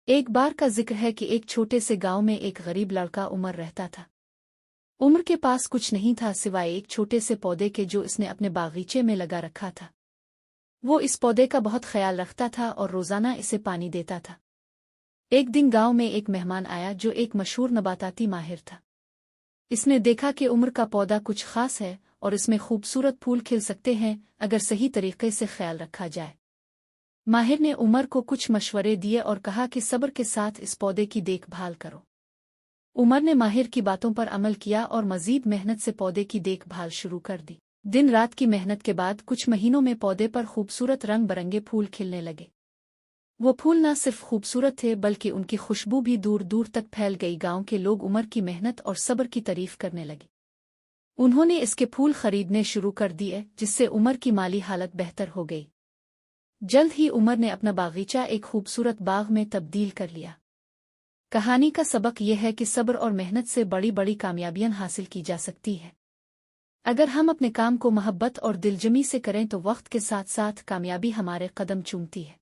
ایک बार का जिक्र है कि एक छोटे से गांव में एक गरीब लड़का उमर रहता था। उमर के पास कुछ नहीं था सिवाय एक छोटे से पौधे के जो इसने अपने बागीचे में लगा रखा था। वो इस पौधे का बहुत ख्याल रखता था और रोजाना इसे पानी देता था। एक दिन गांव में एक मेहमान आया जो एक मशहूर नबाताती माहिर था। इसने देखा कि उमर का पौधा कुछ खास है और इसमें खूबसूरत फूल खिल सकते हैं अगर सही तरीके से ख्याल रखा जाए। माहिर ने उमर को कुछ मशवरे दिए और कहा कि सब्र के साथ इस पौधे की देखभाल करो। उमर ने माहिर की बातों पर अमल किया और मजीद मेहनत से पौधे की देखभाल शुरू कर दी। दिन रात की मेहनत के बाद कुछ महीनों में पौधे पर खूबसूरत रंग बरंगे फूल खिलने लगे। वो फूल न सिर्फ खूबसूरत थे बल्कि उनकी खुशबू भी दूर दूर तक फैल गई। गांव के लोग उमर की मेहनत और सब्र की तारीफ करने लगे। उन्होंने इसके फूल खरीदने शुरू कर दिए जिससे उमर की माली हालत बेहतर हो गई। जल्द ही उमर ने अपना बागीचा एक खूबसूरत बाग में तब्दील कर लिया। कहानी का सबक यह है कि सब्र और मेहनत से बड़ी बड़ी कामयाबियां हासिल की जा सकती है। अगर हम अपने काम को मोहब्बत और दिलजमी से करें तो वक्त के साथ साथ कामयाबी हमारे कदम चूमती है।